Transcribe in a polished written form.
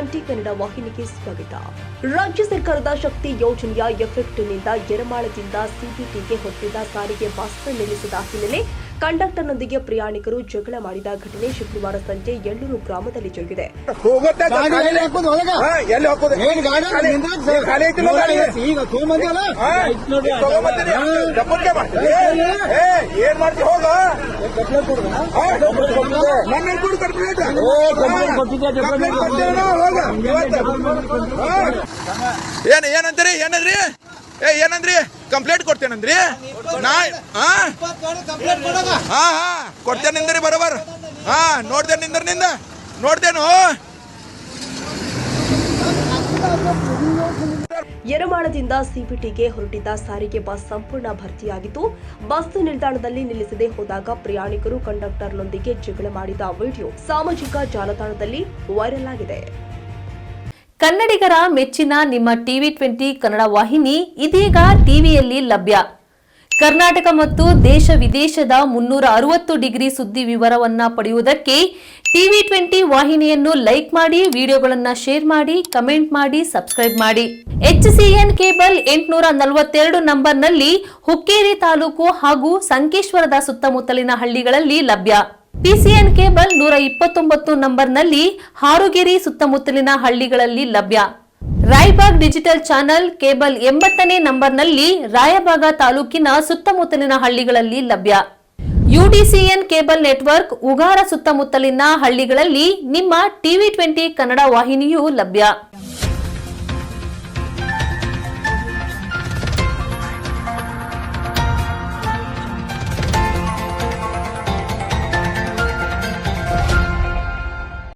TV20 Kannada ವಾಹಿನಿಗೆ ಸ್ವಾಗತ. ರಾಜ್ಯ ಸರ್ಕಾರದ ಶಕ್ತಿ ಯೋಜನೆಯ ಎಫೆಕ್ಟ್ನಿಂದ ಯರಮಾಳದಿಂದ ಸಿಬಿಟಿಗೆ ಹೊತ್ತಿದ್ದ ಸಾರಿಗೆ ಬಸ್ ನಿಲ್ಲಿಸಿದ ಹಿನ್ನೆಲೆ ಕಂಡಕ್ಟರ್ನೊಂದಿಗೆ ಪ್ರಯಾಣಿಕರು ಜಗಳ ಮಾಡಿದ ಘಟನೆ ಶುಕ್ರವಾರ ಸಂಜೆ ಯಳ್ಳೂರು ಗ್ರಾಮದಲ್ಲಿ ಜರುಗಿದೆ. ಏನಂದ್ರಿ ಕಂಪ್ಲೇಂಟ್ ಕೊಡ್ತೇನಂದ್ರಿ ಕೊಡ್ತೇನೆ ಬರೋಬರ್ ನೋಡ್ದೇನು ಯರಮಾಳದಿಂದ ಸಿಬಿಟಿಗೆ ಹೊರಟಿದ್ದ ಸಾರಿಗೆ ಬಸ್ ಸಂಪೂರ್ಣ ಭರ್ತಿಯಾಗಿತ್ತು. ಬಸ್ ನಿಲ್ದಾಣದಲ್ಲಿ ನಿಲ್ಲಿಸದೆ ಹೋದಾಗ ಪ್ರಯಾಣಿಕರು ಕಂಡಕ್ಟರ್ನೊಂದಿಗೆ ಜಗಳ ಮಾಡಿದ ವಿಡಿಯೋ ಸಾಮಾಜಿಕ ಜಾಲತಾಣದಲ್ಲಿ ವೈರಲ್ ಆಗಿದೆ. ಕನ್ನಡಿಗರ ಮೆಚ್ಚಿನ ನಿಮ್ಮ TV20 ಕನ್ನಡ ವಾಹಿನಿ ಇದೀಗ ಟಿವಿಯಲ್ಲಿ ಲಭ್ಯ. ಕರ್ನಾಟಕ ಮತ್ತು ದೇಶ ವಿದೇಶದ 360 ಡಿಗ್ರಿ ಸುದ್ದಿ ವಿವರವನ್ನ ಪಡೆಯುವುದಕ್ಕೆ TV20 ವಾಹಿನಿಯನ್ನು ಲೈಕ್ ಮಾಡಿ, ವಿಡಿಯೋಗಳನ್ನು ಶೇರ್ ಮಾಡಿ, ಕಮೆಂಟ್ ಮಾಡಿ, ಸಬ್ಸ್ಕ್ರೈಬ್ ಮಾಡಿ. HCN ಕೇಬಲ್ 842 ನಂಬರ್ನಲ್ಲಿ ಹುಕ್ಕೇರಿ ತಾಲೂಕು ಹಾಗೂ ಸಂಕೇಶ್ವರದ ಸುತ್ತಮುತ್ತಲಿನ ಹಳ್ಳಿಗಳಲ್ಲಿ ಲಭ್ಯ. PCN ಕೇಬಲ್ 129 ನಂಬರ್ನಲ್ಲಿ ಹಾರುಗೆರೆ ಸುತ್ತಮುತ್ತಲಿನ ಹಳ್ಳಿಗಳಲ್ಲಿ ಲಭ್ಯ. ರಾಯಬಾಗ್ ಡಿಜಿಟಲ್ ಚಾನೆಲ್ ಕೇಬಲ್ 80ನೇ ನಂಬರ್ನಲ್ಲಿ ರಾಯಬಾಗ ತಾಲೂಕಿನ ಸುತ್ತಮುತ್ತಲಿನ ಹಳ್ಳಿಗಳಲ್ಲಿ ಲಭ್ಯ. UDCN ಕೇಬಲ್ ನೆಟ್ವರ್ಕ್ ಉಗಾರ ಸುತ್ತಮುತ್ತಲಿನ ಹಳ್ಳಿಗಳಲ್ಲಿ ನಿಮ್ಮ TV20 ಕನ್ನಡ ವಾಹಿನಿಯೂ ಲಭ್ಯ.